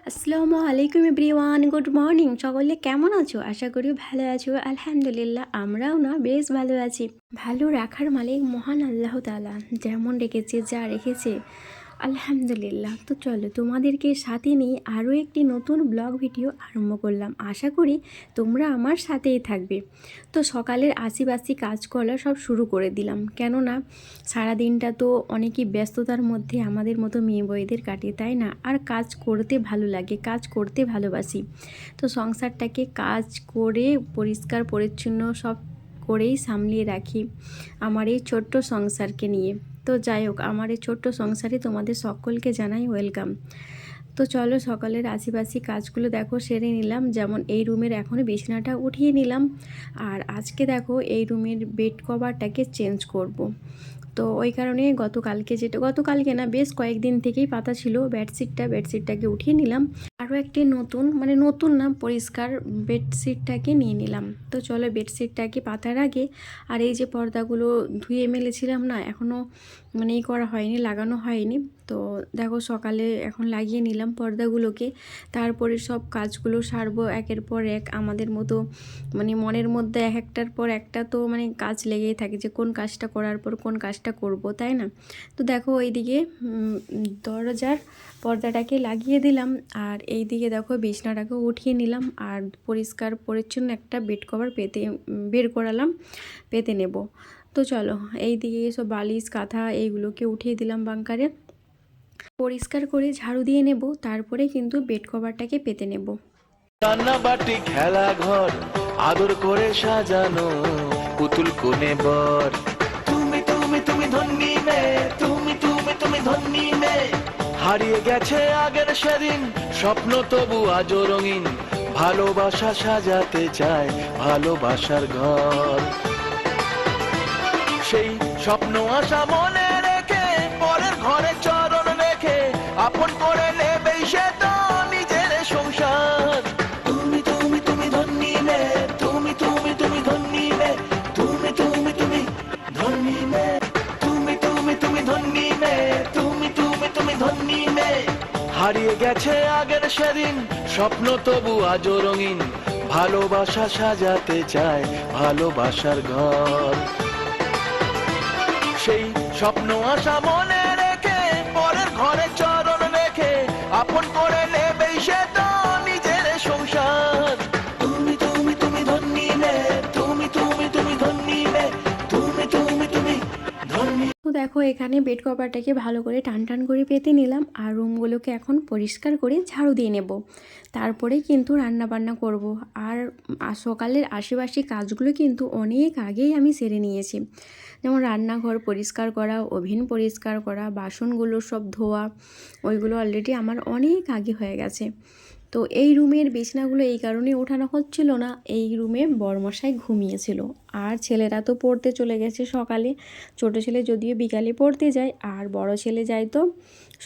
আসসালামু আলাইকুম everyone, good morning. সকলে কেমন আছো? আশা করি ভালো আছো। আলহামদুলিল্লাহ, আমরাও না বেশ ভালো আছি। ভালো রাখার মালিক মহান আল্লাহ তাআলা, যেমন রেখেছে যা রেখেছে আলহামদুলিল্লাহ। তো চলো, তোমাদেরকে সাথে নিয়ে আরও একটি নতুন ব্লগ ভিডিও আরম্ভ করলাম। আশা করি তোমরা আমার সাথেই থাকবে। তো সকালের আশিবাসি কাজকর্ম সব শুরু করে দিলাম, কেননা সারাদিনটা তো অনেকই ব্যস্ততার মধ্যে আমাদের মতো মেয়ে বউদের কাটে, তাই না? আর কাজ করতে ভালো লাগে, কাজ করতে ভালোবাসি। তো সংসারটাকে কাজ করে পরিষ্কার পরিচ্ছন্ন সব করেই সামলিয়ে রাখি আমার এই ছোট্ট সংসারকে নিয়ে। তো যাই হোক, আমার এই ছোট্ট সংসারে তোমাদের সকলকে জানাই ওয়েলকাম। তো চলো, সকালের আশিপাশি কাজগুলো দেখো সেরে নিলাম। যেমন এই রুমের এখনও বিছানাটা উঠিয়ে নিলাম, আর আজকে দেখো এই রুমের বেড কভারটাকে চেঞ্জ করব। তো ওই কারণে গতকালকে না, বেশ কয়েকদিন থেকেই পাতা ছিল বেডশিটটাকে উঠিয়ে নিলাম। আরও একটি নতুন না, পরিষ্কার বেডশিটটাকে নিয়ে নিলাম। তো চলো, বেডশিটটাকে পাতার আগে আর এই যে পর্দাগুলো ধুয়ে মেলেছিলাম না, এখনও করা হয়নি, লাগানো হয়নি। তো দেখো সকালে এখন লাগিয়ে নিলাম পর্দাগুলোকে। তারপরে সব কাজগুলো সারবো একের পর এক। আমাদের মতো মনের মধ্যে একটার পর একটা তো কাজ লেগেই থাকে, যে কোন কাজটা করার পর কোন কাজটা করব, তাই না? তো দেখো এইদিকে দরজার পর্দাটাকে লাগিয়ে দিলাম, আর এই দিকে দেখো বিছনাটাকে উঠিয়ে নিলাম, আর পরিষ্কার পরিচ্ছন্ন একটা বেড কভার বের করালাম, পেতে নেব। তো চলো, এই দিকে সব বালিশ কাঁথা এইগুলোকে উঠিয়ে দিলাম বাঙ্কারে, পরিষ্কার করে ঝাড়ু দিয়ে নেব, তারপরে কিন্তু বেড কভারটাকে পেতে নেব। রান্নাবাটি খেলা ঘর আদর করে সাজানো পুতুল কোণে বর। তুমি তুমি তুমি ধন্যি মেয়ে, তুমি ধন্যি মেয়ে। হারিয়ে গেছে আগের সেদিন স্বপ্ন, তবু আজও রঙিন। ভালোবাসা সাজাতে চায় ভালোবাসার ঘর। সেই স্বপ্ন আশা মনে রেখে পরের ঘরে চরণ রেখে আপন করে নেবেই সে তো নিজের সংসার। তুমি তুমি তুমি ধন্যি মেয়ে, তুমি ধন্যি মেয়ে, তুমি ধন্যি মেয়ে, তুমি ধন্যি মেয়ে, তুমি ধন্যি মেয়ে। হারিয়ে গেছে আগের সেদিন স্বপ্ন, তবু আজও রঙিন। ভালোবাসা সাজাতে চায় ভালোবাসার ঘর। সেই স্বপ্ন আশা মনে রেখে পরের ঘরে চরণ রেখে আপন করে নেবেই সে তো নিজের সংসার। তুমি তুমি তুমি ধন্যি মেয়ে, তুমি ধন্যি মেয়ে, তুমি ধন্যি। তো দেখো, এখানে বেড কভারটাকে ভালো করে টান করে পেতে নিলাম, আর রুমগুলোকে এখন পরিষ্কার করে ঝাড়ু দিয়ে নেব। তারপরে কিন্তু রান্না বান্না করব। আর সকালের আশেপাশে কাজগুলো কিন্তু অনেক আগেই আমি সেরে নিয়েছি। যেমন রান্নাঘর পরিষ্কার করা, ওভেন পরিষ্কার করা, বাসনগুলো সব ধোয়া, ওইগুলো অলরেডি আমার অনেক আগে হয়ে গেছে। তো এই রুমের বিছানাগুলো এই কারণে ওঠানো হচ্ছিল না, এই রুমে বড়মশাই ঘুমিয়েছিল, আর ছেলেরা তো পড়তে চলে গেছে সকালে। ছোট ছেলে যদিও বিকালে পড়তে যায়, আর বড় ছেলে যায় তো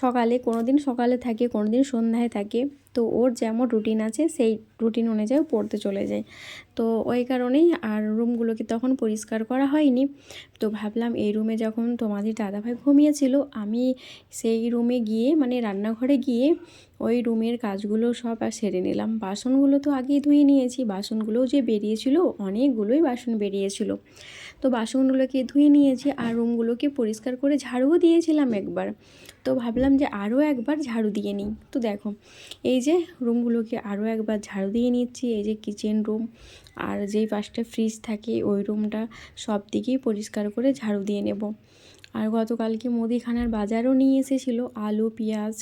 সকালে, কোনো দিন সকালে থাকে, কোনো দিন সন্ধ্যায় থাকে। তো ওর যেমন রুটিন আছে সেই রুটিন অনুযায়ী পড়তে চলে যায়। তো ওই কারণেই আর রুমগুলোকে তখন পরিষ্কার করা হয়নি। তো ভাবলাম এই রুমে যখন তোমাদের দাদাভাই ঘুমিয়েছিল, আমি সেই রুমে গিয়ে রান্নাঘরে গিয়ে ওই রুমের কাজগুলো সব আর সেরে নিলাম। বাসনগুলো তো আগেই ধুয়ে নিয়েছি, বাসনগুলোও যে বেরিয়েছিল, অনেকগুলোই বাসন বেরিয়েছিল। তো বাসনগুলোকে ধুয়ে নিয়েছি, আর রুমগুলোকে পরিষ্কার করে ঝাড়ুও দিয়েছিলাম একবার। তো ভাবলাম যে আরও একবার ঝাড়ু দিয়ে নিই। তো দেখো, এই যে রুমগুলোকে আরও একবার ঝাড়ু দিয়ে নিচ্ছি। এই যে কিচেন রুম, আর যেই পাশটা ফ্রিজ থাকে ওই রুমটা, সব দিকেই পরিষ্কার করে ঝাড়ু দিয়ে নেব। আর গতকালকে মুদিখানার বাজারও নিয়ে এসেছিলো, আলু পেঁয়াজ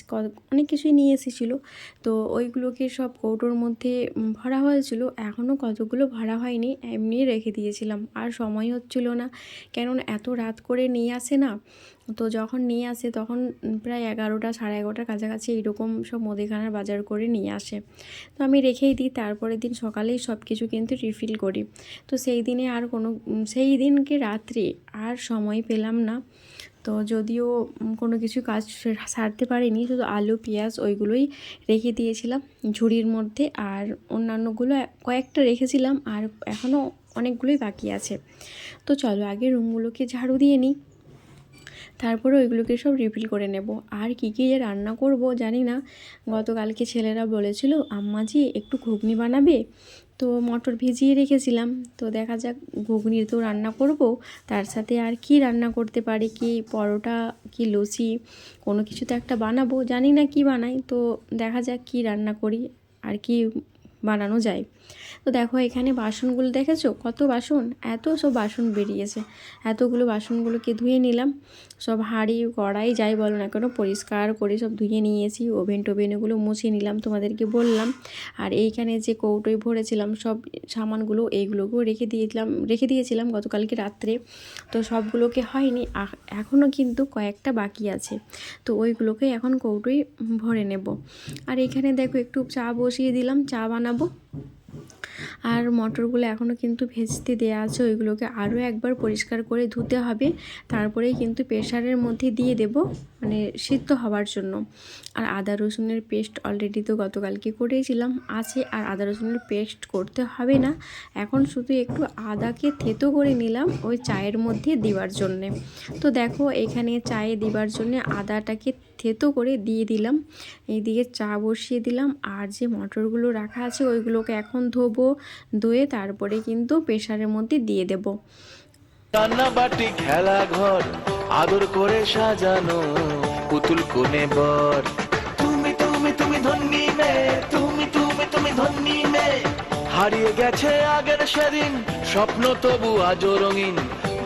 অনেক কিছুই নিয়ে এসেছিলো। তো ওইগুলোকে সব কৌটোর মধ্যে ভরা হয়েছিল, এখনও কতগুলো ভরা হয়নি, এমনি রেখে দিয়েছিলাম। আর সময় হচ্ছিল না, কেননা এত রাত করে নিয়ে আসে না। তো যখন নিয়ে আসে তখন প্রায় 11টা 11:30টার কাছাকাছি এইরকম সব মুদিখানার বাজার করে নিয়ে আসে। তো আমি রেখেই দিই, তারপরের দিন সকালেই সব কিছু কিন্তু রিফিল করি। তো সেই দিনে আর সেই দিনকে রাত্রে আর সময় পেলাম না। তো যদিও কোনো কিছু কাজ সারতে পারিনি, শুধু আলু পেঁয়াজ ওইগুলোই রেখে দিয়েছিলাম ঝুড়ির মধ্যে, আর অন্যান্যগুলো কয়েকটা রেখেছিলাম, আর এখনও অনেকগুলোই বাকি আছে। তো চলো আগে রুমগুলোকে ঝাড়ু দিয়ে নিই। তারপরে ওইগুলোকে সব রিফিল করে নেব। আর কী কী যে রান্না করব জানি না। গতকালকে ছেলেরা বলেছিল আম্মাজি একটু ঘুগনি বানাবে, তো মটর ভিজিয়ে রেখেছিলাম। তো দেখা যাক, ঘুগনি তো রান্না করব, তার সাথে আর কি রান্না করতে পারি, কি পরোটা কি লুচি কোনো কিছু তো একটা বানাবো, জানি না কি বানাই। তো দেখা যাক কি রান্না করি আর কি বানানো যায়। তো দেখো এখানে বাসনগুলো দেখেছো, কত বাসন, এত সব বাসন বেরিয়েছে। এতগুলো বাসনগুলোকে ধুয়ে নিলাম, সব হাঁড়ি কড়াই যাই বলো না কেন পরিষ্কার করে সব ধুয়ে নিয়েছি। ওভেন টোভেন এগুলো মুছে নিলাম, তোমাদেরকে বললাম। আর এইখানে যে কৌটোয় ভরেছিলাম সব সামানগুলো, এইগুলোকেও রেখে দিয়েছিলাম গতকালকে রাত্রে। তো সবগুলোকে হয়নি, এখনও কিন্তু কয়েকটা বাকি আছে। তো ওইগুলোকে এখন কৌটোয় ভরে নেব। আর এখানে দেখো একটু চা বসিয়ে দিলাম, চা বানাবো। আর মটরগুলো এখনও কিন্তু ভেজতে দেওয়া আছে, ওইগুলোকে আরও একবার পরিষ্কার করে ধুতে হবে। তারপরেই কিন্তু প্রেশারের মধ্যে দিয়ে দেব, মানে সিদ্ধ হওয়ার জন্য। আর আদা রসুনের পেস্ট অলরেডি তো গতকালকে করেছিলাম আছে, আর আদা রসুনের পেস্ট করতে হবে না এখন, শুধু একটু আদাকে থেতো করে নিলাম ওই চায়ের মধ্যে দেওয়ার জন্যে। তো দেখো এখানে চায়ে দেওয়ার জন্যে আদাটাকে থেতো করে দিয়ে দিলাম। এইদিকে চা বসিয়ে দিলাম, আর যে মটরগুলো রাখা আছে ওইগুলোকে এখন ধোবো, ধুয়ে তারপরে কিন্তু প্রেশারের মধ্যে দিয়ে দেব। রান্নাবাটি খেলা ঘর আদর করে সাজানো পুতুল কোণে বর। তুমি তুমি তুমি ধন্যি মেয়ে, তুমি তুমি তুমি ধন্যি মেয়ে। হারিয়ে গেছে আগের সেদিন স্বপ্ন তবু আজও রঙিন।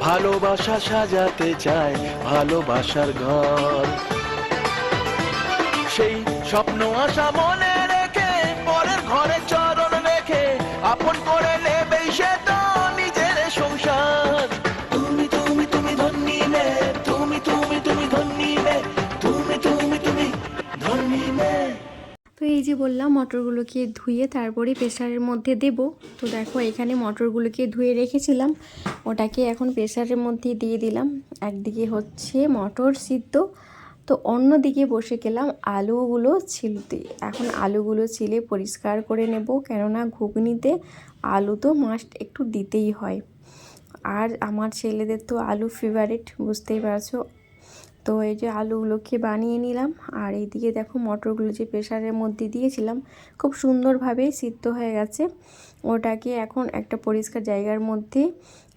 ভালোবাসা সাজাতে চায় ভালোবাসার ঘর। সেই স্বপ্ন আশা মনে রেখে পরের ঘরে চরণ রেখে আপন করে নেবেই সে তো নিজের সংসার। তুমি তুমি তুমি ধন্যি মেয়ে, তুমি তুমি তুমি ধন্যি মেয়ে, তুমি তুমি তুমি ধন্যি মেয়ে। তো এই যে বললাম মটরগুলোকে ধুয়ে তারপরে প্রেসারের মধ্যে দেব। তো দেখো এখানে মটরগুলোকে ধুয়ে রেখেছিলাম, ওটাকে এখন প্রেসারের মধ্যে দিয়ে দিলাম। একদিকে হচ্ছে মটর সিদ্ধ, তো অন্য দিকে বসে গেলাম আলুগুলো ছিলতে। এখন আলুগুলো ছিলে পরিষ্কার করে নেব, কেননা ঘুগনিতে আলু তো মাস্ট একটু দিতেই হয়। আর আমার ছেলেদের তো আলু ফেভারিট, বুঝতেই পারছো। তো এই যে আলুগুলোকে বানিয়ে নিলাম, আর এইদিকে দেখো মটরগুলো যে প্রেসারের মধ্যে দিয়েছিলাম খুব সুন্দরভাবে সিদ্ধ হয়ে গেছে। ওটাকে এখন একটা পরিষ্কার জায়গার মধ্যে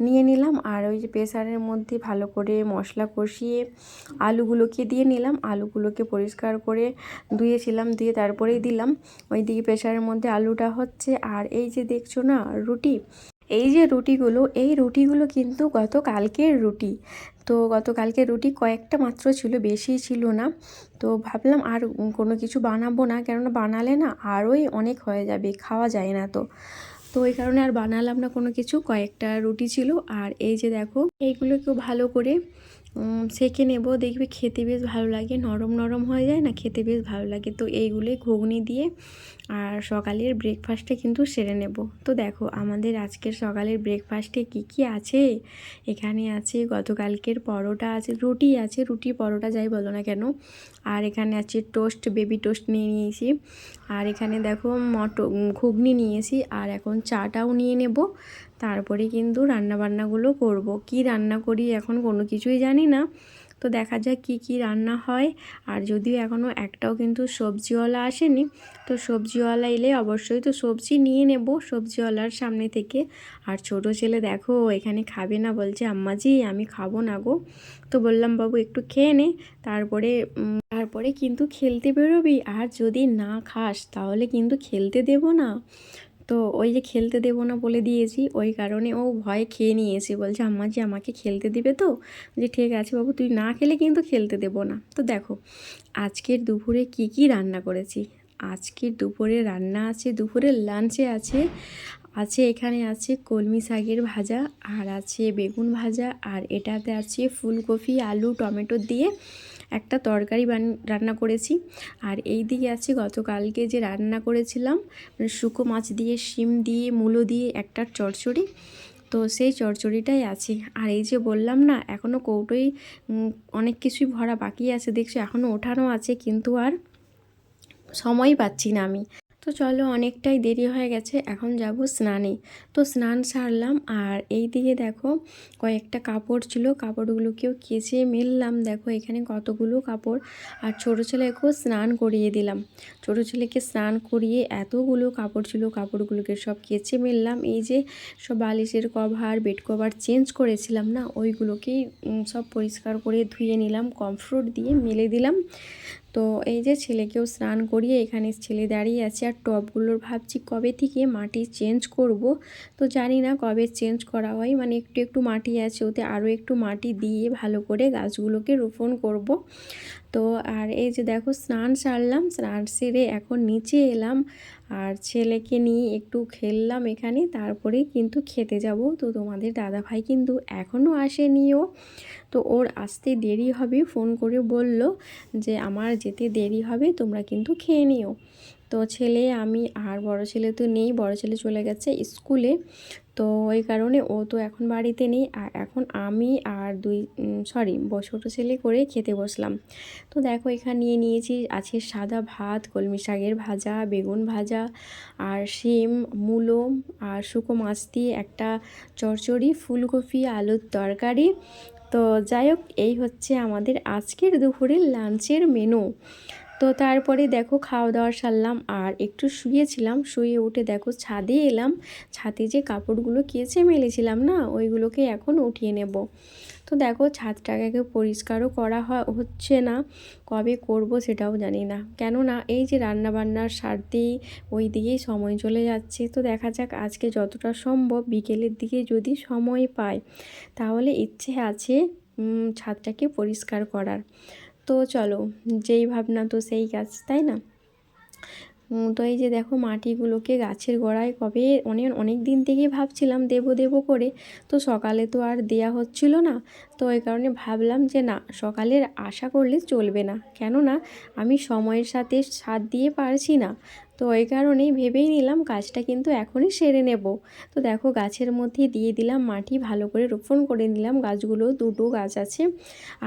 নিয়ে নিলাম, আর ওই যে প্রেসারের মধ্যে ভালো করে মশলা কষিয়ে আলুগুলোকে দিয়ে নিলাম। আলুগুলোকে পরিষ্কার করে ধুয়েছিলাম, ধুয়ে তারপরেই দিলাম। ওইদিকে প্রেসারের মধ্যে আলুটা হচ্ছে। আর এই যে দেখছো না রুটি, এই যে রুটিগুলো, এই রুটিগুলো কিন্তু গতকালকের রুটি। তো গতকালকে রুটি কয়েকটা মাত্র ছিল, বেশি ছিল না। তো ভাবলাম আর কোনো কিছু বানাবো না, কেননা বানালে না আরোই অনেক হয়ে যাবে, খাওয়া যায় না। তো তো ওই কারণে আর বানালাম না কোনো কিছু, কয়েকটা রুটি ছিল। আর এই যে দেখো এইগুলোকেও ভালো করে সেঁকে নেব, দেখবে খেতে বেশ ভালো লাগে, নরম নরম হয়ে যায় না, খেতে বেশ ভালো লাগে। তো এইগুলোই ঘুগনি দিয়ে আর সকালের ব্রেকফাস্টটা কিন্তু সেরে নেব। তো দেখো আমাদের আজকের সকালের ব্রেকফাস্টে কি কি আছে। এখানে আছে গতকালকের পরোটা আছে, রুটি আছে, রুটি পরোটা যাই বলো না কেন। আর এখানে আছে টোস্ট, বেবি টোস্ট নিয়ে নিয়েছি। আর এখানে দেখো ঘুগনি নিয়েছি, আর এখন চাটাও নিয়ে নেব। তারপরে কিন্তু রান্নাবান্নাগুলো করব। কি রান্না করি এখন কোনো কিছুই জানি না। তো দেখা যাক কি কি রান্না হয়। আর যদিও এখনও একটাও কিন্তু সবজিওয়ালা আসেনি, তো সবজিওয়ালা এলে অবশ্যই তো সবজি নিয়ে নেব সবজিওয়ালার সামনে থেকে। আর ছোট ছেলে দেখো এখানে খাবে না, বলছে আম্মাজি আমি খাবো না গো। তো বললাম বাবু একটু খেয়ে নে, তারপরে কিন্তু খেলতে বেরোবি, আর যদি না খাস তাহলে কিন্তু খেলতে দেব না। তো ওই যে খেলতে দেবো না বলে দিয়েছি, ওই কারণে ও ভয়ে খেয়ে নিয়েছে, বলছে আম্মাজি আমাকে খেলতে দিবে তো। যে ঠিক আছে বাবু, তুই না খেলে কিন্তু খেলতে দেবো না। তো দেখো আজকের দুপুরে কি কি রান্না করেছি। আজকের দুপুরে রান্না আছে, দুপুরের লাঞ্চে আছে এখানে আছে কলমি শাকের ভাজা, আর আছে বেগুন ভাজা, আর এটাতে আছে ফুলকপি আলু টমেটো দিয়ে একটা তরকারি রান্না করেছি। আর এই দিকে আছে গতকালকে যে রান্না করেছিলাম মানে শুকো মাছ দিয়ে শিম দিয়ে মূলো দিয়ে একটা চচ্চড়ি, তো সেই চচ্চড়িটাই আছে। আর এই যে বললাম না এখনও কৌটোই অনেক কিছুই ভরা বাকি আছে, দেখছো এখনও ওঠানো আছে, কিন্তু আর সময় পাচ্ছি না আমি। তো চলো, অনেকটাই দেরি হয়ে গেছে, এখন যাব স্নানে। তো স্নান সারলাম, আর এই দিকে দেখো কয়েকটা কাপড় ছিল, কাপড়গুলোকেও কেচে মেললাম। দেখো এখানে কতগুলো কাপড়। আর ছোটো ছেলেকেও স্নান করিয়ে দিলাম। ছোটো ছেলেকে স্নান করিয়ে এতগুলো কাপড় ছিল, কাপড়গুলোকে সব কেচে মেললাম। এই যে সব বালিশের কভার, বেড কভার চেঞ্জ করেছিলাম না, ওইগুলোকেই সব পরিষ্কার করে ধুয়ে নিলাম, কমফোর্ট দিয়ে মেলে দিলাম। তো এই যে ছেলেকেও স্নান করিয়ে এখানে ছেলে দাঁড়িয়ে আছে। আর টবগুলোর ভাবছি কবে থেকে মাটি চেঞ্জ করব, তো জানি না কবে চেঞ্জ করা হয়। মানে একটু একটু মাটি আছে, ওতে আরও একটু মাটি দিয়ে ভালো করে গাছগুলোকে রোপণ করব। তো আর এই যে দেখো স্নান সারলাম, স্নান সেরে এখন নিচে এলাম, আর ছেলেকে নিয়ে একটু খেললাম এখানে, তারপরে কিন্তু খেতে যাব। তো তোমাদের দাদাভাই কিন্তু এখনও আসেনিও, তো ওর আসতে দেরি হবে। ফোন করে বলল যে আমার যেতে দেরি হবে, তোমরা কিন্তু খেয়ে নিও। তো ছেলে, আমি আর বড় ছেলে তো নেই, বড় ছেলে চলে গেছে স্কুলে। তো ওই কারণে ও তো এখন বাড়িতে নেই, আর এখন আমি আর ছোটো ছেলে করে খেতে বসলাম। তো দেখো এখানে নিয়ে নিয়েছি, আছে সাদা ভাত, কলমি শাকের ভাজা, বেগুন ভাজা, আর শিম, মূলো, আর শুকো মাছ দিয়ে একটা চচ্চড়ি, ফুলকপি আলুর তরকারি। তো যাই হোক, এই হচ্ছে আমাদের আজকের দুপুরের লাঞ্চের মেনু। তো তারপরে দেখো খাওয়া দাওয়া সারলাম, আর একটু শুয়েছিলাম, শুয়ে উঠে দেখো ছাদে এলাম। ছাদে যে কাপড়গুলো কেচে মেলেছিলাম না, ওইগুলোকে এখন উঠিয়ে নেব। তো দেখো ছাদটাকে পরিষ্কারও করা হচ্ছে না, কবে করব সেটাও জানি না। কেননা এই যে রান্নাবান্নার সারতেই ওই দিকেই সময় চলে যাচ্ছে। তো দেখা যাক আজকে যতটা সম্ভব বিকেলের দিকে যদি সময় পাই, তাহলে ইচ্ছে আছে ছাদটাকে পরিষ্কার করার। তো চলো, যেই ভাবনা তো সেই গাছ, তাই না? তো এই যে দেখো মাটিগুলোকে গাছের গোড়ায় কবে অনেক দিন থেকেই ভাবছিলাম দেবো করে, তো সকালে তো আর দেয়া হচ্ছিল না। তো ওই কারণে ভাবলাম যে না, সকালের আশা করলে চলবে না, কেননা আমি সময়ের সাথে সাথ দিয়ে পারছি না। তো ওই কারণেই ভেবেই নিলাম কাজটা কিন্তু এখনই সেরে নেব। তো দেখো গাছের মধ্যে দিয়ে দিলাম মাটি, ভালো করে রোপণ করে নিলাম। গাছগুলো দুটো গাছ আছে।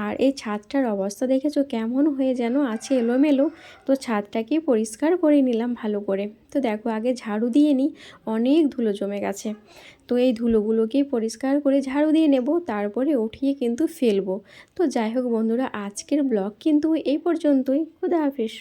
আর এই ছাদটার অবস্থা দেখেছো কেমন হয়ে যেন আছে, এলোমেলো। তো ছাদটাকে পরিষ্কার করে নিলাম ভালো করে। তো দেখো আগে ঝাড়ু দিয়ে নিই, অনেক ধুলো জমে গেছে। তো এই ধুলোগুলোকেই পরিষ্কার করে ঝাড়ু দিয়ে নেব, তারপরে উঠিয়ে কিন্তু ফেলবো। তো যাই হোক বন্ধুরা, আজকের ব্লগ কিন্তু এই পর্যন্তই। খোদা হাফেজ।